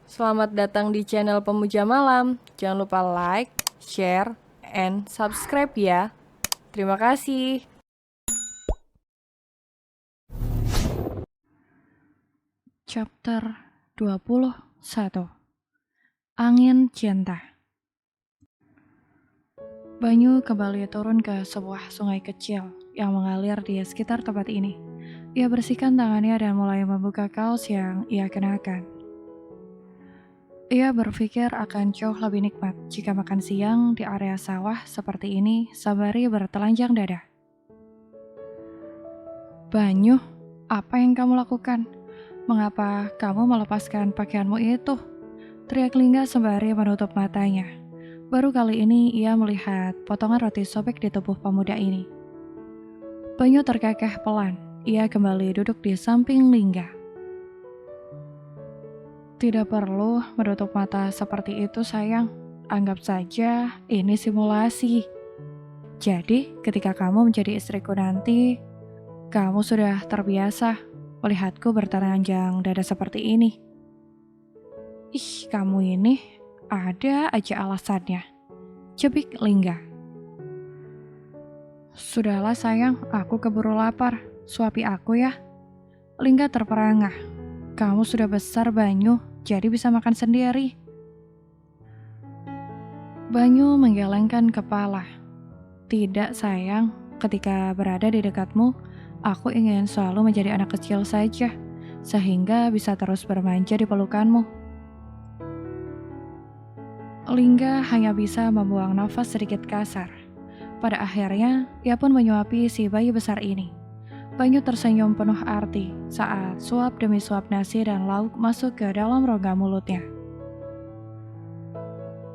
Selamat datang di channel Pemuja Malam. Jangan lupa like, share, and subscribe ya. Terima kasih. Chapter 21. Angin Cinta. Banyu kembali turun ke sebuah sungai kecil yang mengalir di sekitar tempat ini. Ia bersihkan tangannya dan mulai membuka kaos yang ia kenakan. Ia berpikir akan jauh lebih nikmat jika makan siang di area sawah seperti ini sembari bertelanjang dada. Banyu, apa yang kamu lakukan? Mengapa kamu melepaskan pakaianmu itu? Teriak Lingga sembari menutup matanya. Baru kali ini ia melihat potongan roti sobek di tubuh pemuda ini. Banyu terkekeh pelan. Ia kembali duduk di samping Lingga. Tidak perlu menutup mata seperti itu, sayang. Anggap saja ini simulasi. Jadi, ketika kamu menjadi istriku nanti, kamu sudah terbiasa melihatku bertelanjang dada seperti ini. Ih, kamu ini ada aja alasannya. Cebik Lingga. Sudahlah sayang, aku keburu lapar. Suapi aku ya. Lingga terperangah. Kamu sudah besar, Banyu, jadi bisa makan sendiri. Banyu menggelengkan kepala. Tidak sayang, ketika berada di dekatmu, aku ingin selalu menjadi anak kecil saja, sehingga bisa terus bermanja di pelukanmu. Lingga hanya bisa membuang nafas sedikit kasar. Pada akhirnya, ia pun menyuapi si bayi besar ini. Banyu tersenyum penuh arti saat suap demi suap nasi dan lauk masuk ke dalam rongga mulutnya.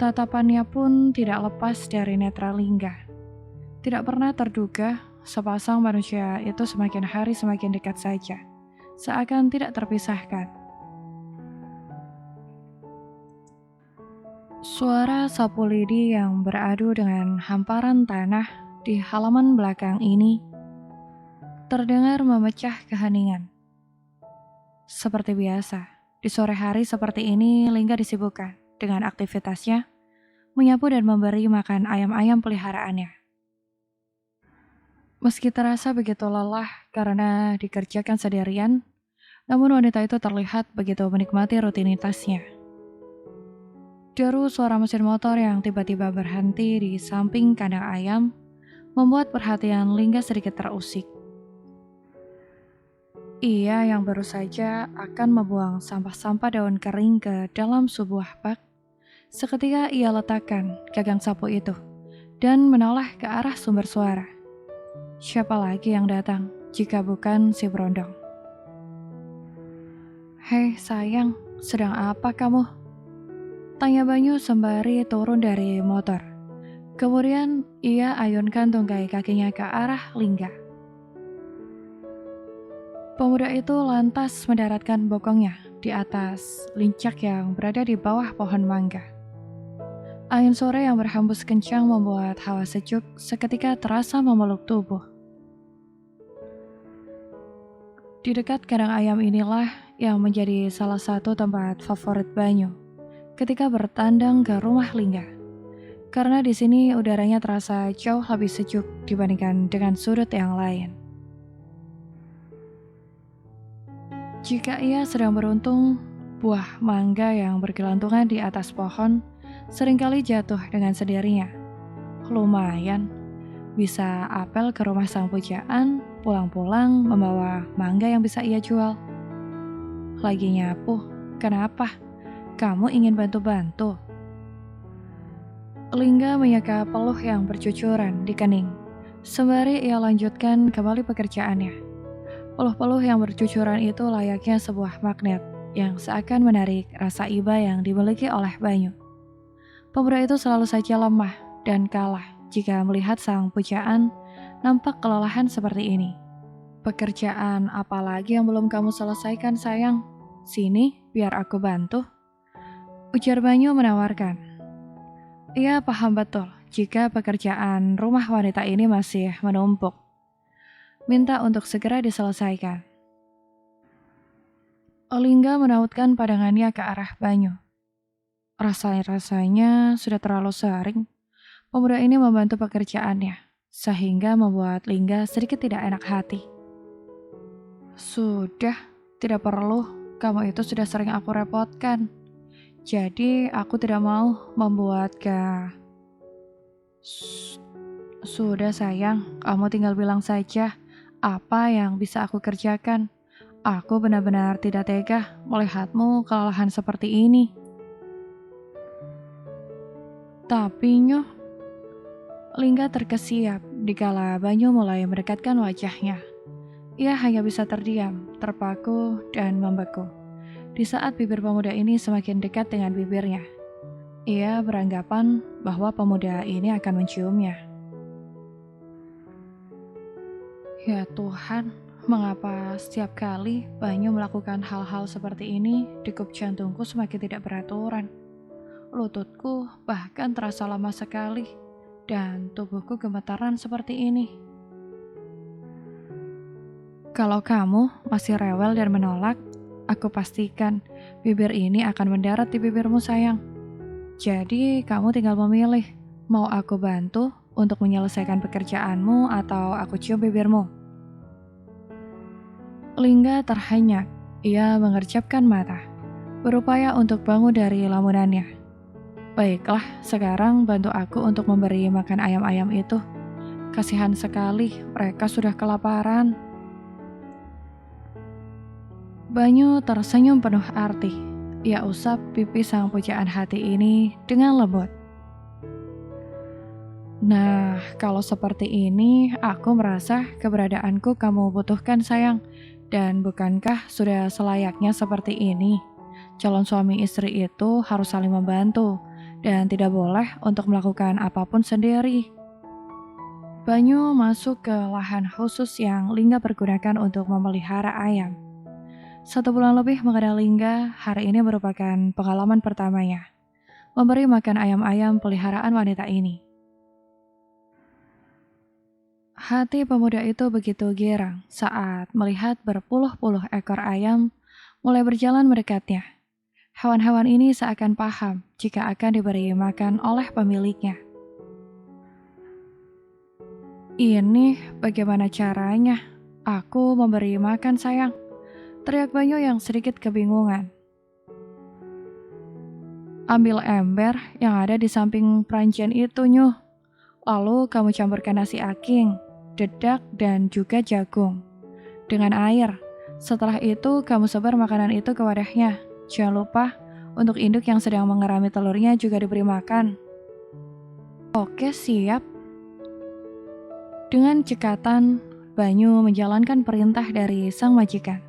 Tatapannya pun tidak lepas dari netra Lingga. Tidak pernah terduga sepasang manusia itu semakin hari semakin dekat saja, seakan tidak terpisahkan. Suara sapu lidi yang beradu dengan hamparan tanah di halaman belakang ini terdengar memecah keheningan. Seperti biasa, di sore hari seperti ini Lingga disibukkan dengan aktivitasnya, menyapu dan memberi makan ayam-ayam peliharaannya. Meski terasa begitu lelah karena dikerjakan sendirian, namun wanita itu terlihat begitu menikmati rutinitasnya. Deru suara mesin motor yang tiba-tiba berhenti di samping kandang ayam membuat perhatian Lingga sedikit terusik. Ia yang baru saja akan membuang sampah-sampah daun kering ke dalam sebuah bak, seketika ia letakkan gagang sapu itu dan menoleh ke arah sumber suara. Siapa lagi yang datang jika bukan si berondong? Hei sayang, sedang apa kamu? Tanya Banyu sembari turun dari motor. Kemudian ia ayunkan tungkai kakinya ke arah Lingga. Pemuda itu lantas mendaratkan bokongnya di atas lincak yang berada di bawah pohon mangga. Angin sore yang berhembus kencang membuat hawa sejuk seketika terasa memeluk tubuh. Di dekat kandang ayam inilah yang menjadi salah satu tempat favorit Banyu ketika bertandang ke rumah Lingga. Karena di sini udaranya terasa jauh lebih sejuk dibandingkan dengan sudut yang lain. Jika ia sedang beruntung, buah mangga yang bergelantungan di atas pohon seringkali jatuh dengan sendirinya. Lumayan, bisa apel ke rumah sang pujaan, pulang-pulang membawa mangga yang bisa ia jual. Lagi nyapu, kenapa? Kamu ingin bantu-bantu? Lingga menyeka peluh yang bercucuran di kening, sembari ia lanjutkan kembali pekerjaannya. Peluh-peluh yang bercucuran itu layaknya sebuah magnet yang seakan menarik rasa iba yang dimiliki oleh Banyu. Pemuda itu selalu saja lemah dan kalah jika melihat sang pujaan nampak kelelahan seperti ini. Pekerjaan apa lagi yang belum kamu selesaikan, sayang? Sini, biar aku bantu. Ujar Banyu menawarkan. Ia paham betul jika pekerjaan rumah wanita ini masih menumpuk. Minta untuk segera diselesaikan. Lingga menautkan pandangannya ke arah Banyu. Rasanya sudah terlalu sering pemuda ini membantu pekerjaannya, sehingga membuat Lingga sedikit tidak enak hati. Sudah, tidak perlu. Kamu itu sudah sering aku repotkan. Jadi aku tidak mau membuat Sudah sayang, kamu tinggal bilang saja apa yang bisa aku kerjakan. Aku benar-benar tidak tega melihatmu kelelahan seperti ini. Tapi Nyoh, Lingga terkesiap dikala Banyu mulai mendekatkan wajahnya. Ia hanya bisa terdiam, terpaku, dan membeku. Di saat bibir pemuda ini semakin dekat dengan bibirnya, ia beranggapan bahwa pemuda ini akan menciumnya. Ya Tuhan, mengapa setiap kali Banyu melakukan hal-hal seperti ini, degup jantungku semakin tidak beraturan. Lututku bahkan terasa lama sekali, dan tubuhku gemetaran seperti ini. Kalau kamu masih rewel dan menolak, aku pastikan bibir ini akan mendarat di bibirmu sayang. Jadi kamu tinggal memilih, mau aku bantu untuk menyelesaikan pekerjaanmu atau aku cium bibirmu. Lingga terhenyak, ia mengerjapkan mata, berupaya untuk bangun dari lamunannya. Baiklah, sekarang bantu aku untuk memberi makan ayam-ayam itu. Kasihan sekali, mereka sudah kelaparan. Banyu tersenyum penuh arti. Ia usap pipi sang pujaan hati ini dengan lembut. Nah, kalau seperti ini, aku merasa keberadaanku kamu butuhkan sayang. Dan bukankah sudah selayaknya seperti ini? Calon suami istri itu harus saling membantu dan tidak boleh untuk melakukan apapun sendiri. Banyu masuk ke lahan khusus yang Lingga pergunakan untuk memelihara ayam. 1 bulan lebih mengenal Lingga, hari ini merupakan pengalaman pertamanya memberi makan ayam-ayam peliharaan wanita ini. Hati pemuda itu begitu girang saat melihat berpuluh-puluh ekor ayam mulai berjalan mendekatnya. Hewan-hewan ini seakan paham jika akan diberi makan oleh pemiliknya. Ini bagaimana caranya? Aku memberi makan sayang, teriak Banyu yang sedikit kebingungan. Ambil ember yang ada di samping peranjian itu, Nyuh. Lalu kamu campurkan nasi aking, dedak, dan juga jagung dengan air. Setelah itu kamu sebar makanan itu ke wadahnya. Jangan lupa untuk induk yang sedang mengerami telurnya juga diberi makan. Oke, siap. Dengan cekatan, Banyu menjalankan perintah dari sang majikan.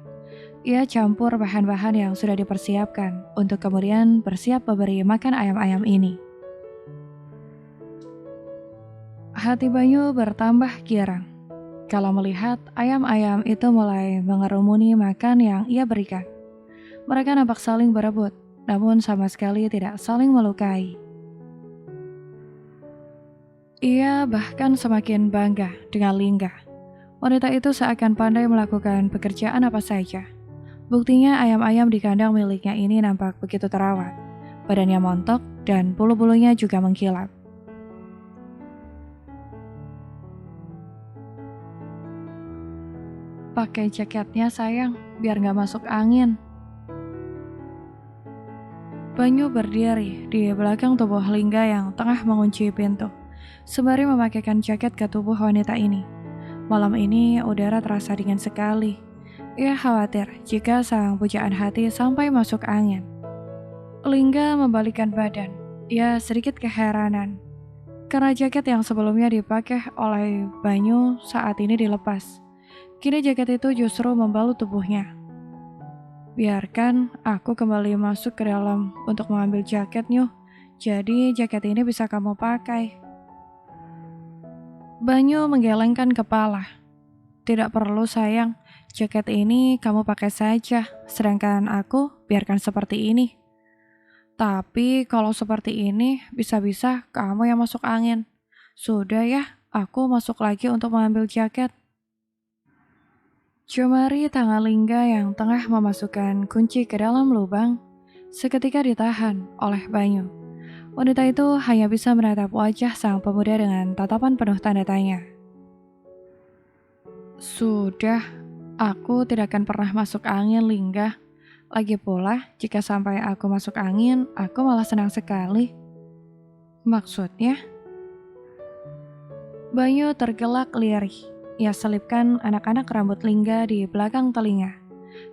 Ia campur bahan-bahan yang sudah dipersiapkan untuk kemudian bersiap memberi makan ayam-ayam ini. Hati Banyu bertambah girang kalau melihat ayam-ayam itu mulai mengerumuni makan yang ia berikan. Mereka nampak saling berebut, namun sama sekali tidak saling melukai. Ia bahkan semakin bangga dengan Lingga. Wanita itu seakan pandai melakukan pekerjaan apa saja. Buktinya ayam-ayam di kandang miliknya ini nampak begitu terawat. Badannya montok dan bulu-bulunya juga mengkilap. Pakai jaketnya sayang, biar gak masuk angin. Banyu berdiri di belakang tubuh Lingga yang tengah mengunci pintu, sembari memakaikan jaket ke tubuh wanita ini. Malam ini udara terasa dingin sekali. Ia khawatir jika sang pujaan hati sampai masuk angin. Lingga membalikkan badan. Ia sedikit keheranan karena jaket yang sebelumnya dipakai oleh Banyu saat ini dilepas. Kini jaket itu justru membalut tubuhnya. Biarkan aku kembali masuk ke dalam untuk mengambil jaket, Nyuh. Jadi jaket ini bisa kamu pakai. Banyu menggelengkan kepala. Tidak perlu sayang, jaket ini kamu pakai saja, sedangkan aku biarkan seperti ini. Tapi kalau seperti ini, bisa-bisa kamu yang masuk angin. Sudah ya, aku masuk lagi untuk mengambil jaket. Jemari tangan Lingga yang tengah memasukkan kunci ke dalam lubang seketika ditahan oleh Banyu. Wanita itu hanya bisa menatap wajah sang pemuda dengan tatapan penuh tanda tanya. Sudah, aku tidak akan pernah masuk angin, Lingga. Lagi pula, jika sampai aku masuk angin, aku malah senang sekali. Maksudnya? Banyu tergelak lirih. Ia selipkan anak-anak rambut Lingga di belakang telinga,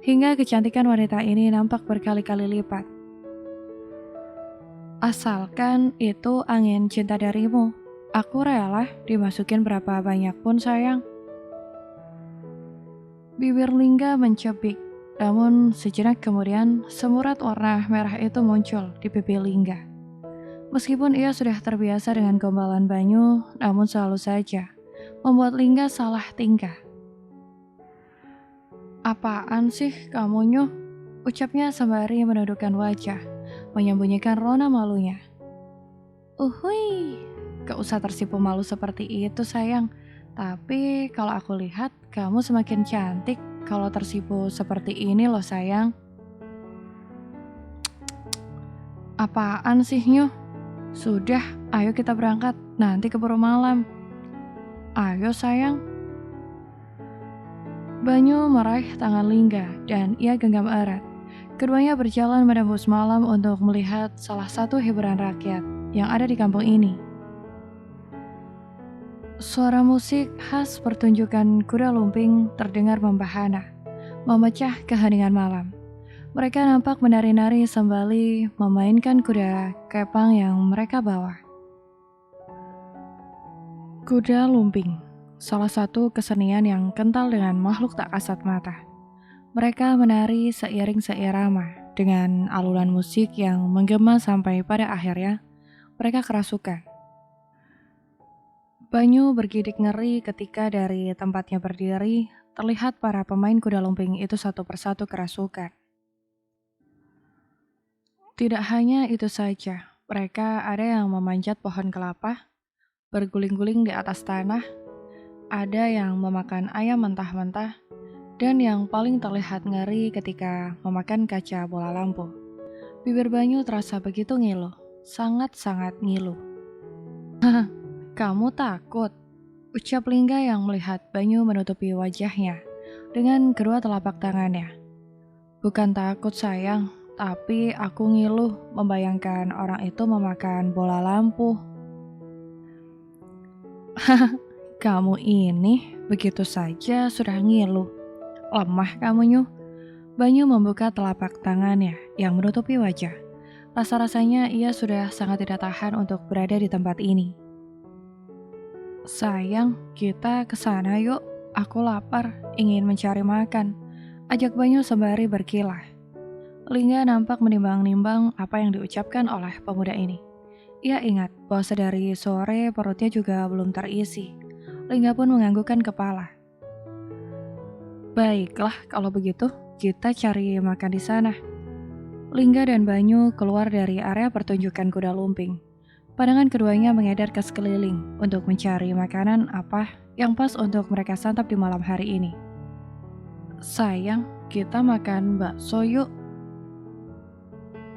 hingga kecantikan wanita ini nampak berkali-kali lipat. Asalkan itu angin cinta darimu, aku rela dimasukin berapa banyak pun sayang. Bibir Lingga mencebik, namun sejenak kemudian semurat warna merah itu muncul di pipi Lingga. Meskipun ia sudah terbiasa dengan gombalan Banyu, namun selalu saja membuat Lingga salah tingkah. Apaan sih kamu, Nyuh? Ucapnya sembari menundukkan wajah, menyembunyikan rona malunya. Uhui, gak usah tersipu malu seperti itu sayang. Tapi kalau aku lihat, kamu semakin cantik kalau tersipu seperti ini loh sayang. Apaan sih, Nyuh? Sudah, ayo kita berangkat, nanti keburu malam. Ayo sayang. Banyu meraih tangan Lingga dan ia genggam erat. Keduanya berjalan menembus malam untuk melihat salah satu hiburan rakyat yang ada di kampung ini. Suara musik khas pertunjukan kuda lumping terdengar membahana, memecah keheningan malam. Mereka nampak menari-nari sembali memainkan kuda kepang yang mereka bawa. Kuda lumping, salah satu kesenian yang kental dengan makhluk tak kasat mata. Mereka menari seiring seirama dengan alunan musik yang menggema sampai pada akhirnya mereka kerasukan. Banyu bergidik ngeri ketika dari tempatnya berdiri terlihat para pemain kuda lumping itu satu persatu kerasukan. Tidak hanya itu saja, mereka ada yang memanjat pohon kelapa, berguling-guling di atas tanah, ada yang memakan ayam mentah-mentah, dan yang paling terlihat ngeri ketika memakan kaca bola lampu. Bibir Banyu terasa begitu ngilu, sangat-sangat ngilu. Haha, kamu takut? Ucap Lingga yang melihat Banyu menutupi wajahnya dengan kedua telapak tangannya. Bukan takut sayang, tapi aku ngilu membayangkan orang itu memakan bola lampu. Haha, kamu ini begitu saja sudah ngilu. Lemah kamu, Nyuh. Banyu membuka telapak tangannya yang menutupi wajah. Rasa-rasanya ia sudah sangat tidak tahan untuk berada di tempat ini. Sayang, kita ke sana yuk. Aku lapar, ingin mencari makan. Ajak Banyu sembari berkilah. Lingga nampak menimbang-nimbang apa yang diucapkan oleh pemuda ini. Ia ingat bahwa sedari sore perutnya juga belum terisi. Lingga pun menganggukkan kepala. Baiklah, kalau begitu kita cari makan di sana. Lingga dan Banyu keluar dari area pertunjukan kuda lumping. Pandangan keduanya mengedar ke sekeliling untuk mencari makanan apa yang pas untuk mereka santap di malam hari ini. Sayang, kita makan bakso yuk.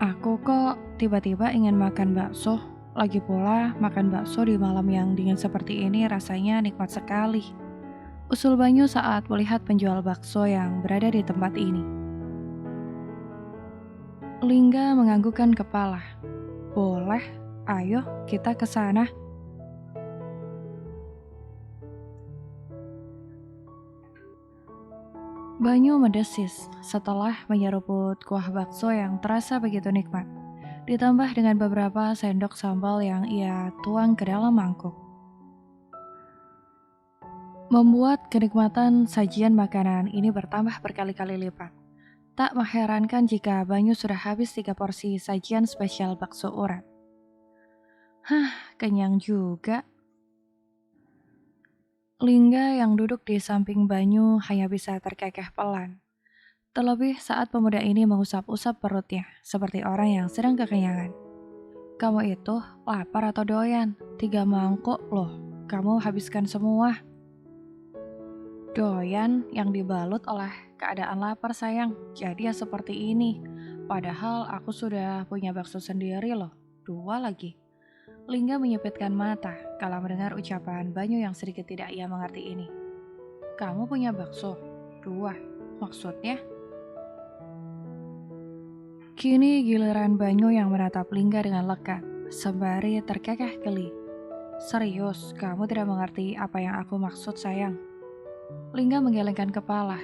Aku kok tiba-tiba ingin makan bakso. Lagi pula, makan bakso di malam yang dingin seperti ini rasanya nikmat sekali. Usul Banyu saat melihat penjual bakso yang berada di tempat ini. Lingga menganggukkan kepala. Boleh, ayo kita ke sana. Banyu mendesis setelah menyeruput kuah bakso yang terasa begitu nikmat, ditambah dengan beberapa sendok sambal yang ia tuang ke dalam mangkuk. Membuat kenikmatan sajian makanan ini bertambah berkali-kali lipat. Tak mengherankan jika Banyu sudah habis 3 porsi sajian spesial bakso urat. Kenyang juga. Lingga yang duduk di samping Banyu hanya bisa terkekeh pelan. Terlebih saat pemuda ini mengusap-usap perutnya, seperti orang yang sedang kekenyangan. Kamu itu lapar atau doyan? 3 mangkok loh, kamu habiskan semua. Doyan yang dibalut oleh keadaan lapar sayang, jadi ya seperti ini. Padahal aku sudah punya bakso sendiri loh, 2 lagi. Lingga menyipitkan mata kala mendengar ucapan Banyu yang sedikit tidak ia mengerti ini. Kamu punya bakso? 2, maksudnya? Kini giliran Banyu yang menatap Lingga dengan lekat, sembari terkekeh geli. Serius, kamu tidak mengerti apa yang aku maksud sayang? Lingga menggelengkan kepala.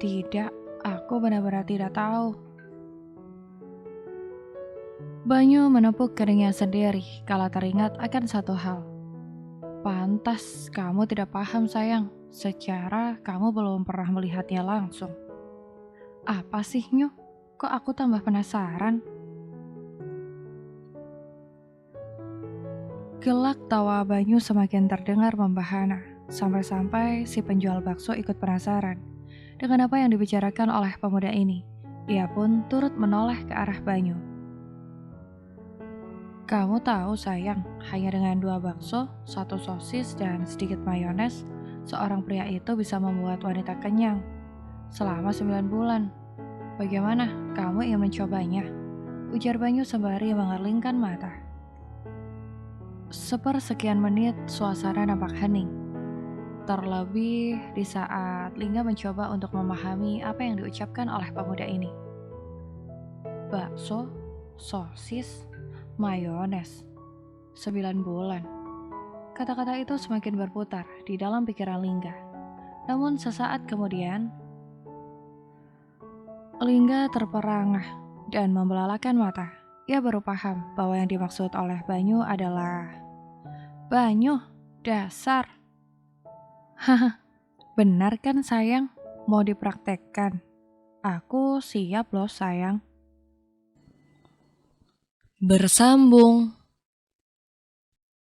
Tidak, aku benar-benar tidak tahu. Banyu menepuk keningnya sendiri kala teringat akan satu hal. Pantas kamu tidak paham sayang, secara kamu belum pernah melihatnya langsung. Apa sih Nyu? Kok aku tambah penasaran? Gelak tawa Banyu semakin terdengar membahana, sampai-sampai si penjual bakso ikut penasaran dengan apa yang dibicarakan oleh pemuda ini. Ia pun turut menoleh ke arah Banyu. Kamu tahu sayang, hanya dengan 2 bakso, 1 sosis, dan sedikit mayones, seorang pria itu bisa membuat wanita kenyang selama 9 bulan. Bagaimana, kamu ingin mencobanya? Ujar Banyu sembari mengerlingkan mata. Sepersekian menit suasana nampak hening. Terlebih di saat Lingga mencoba untuk memahami apa yang diucapkan oleh pemuda ini. Bakso, sosis, mayones, 9 bulan. Kata-kata itu semakin berputar di dalam pikiran Lingga. Namun sesaat kemudian, Lingga terperangah dan membelalakan mata. Ia baru paham bahwa yang dimaksud oleh Banyu adalah Banyu, dasar. Haha, benar kan sayang? Mau dipraktekkan? Aku siap loh sayang. Bersambung.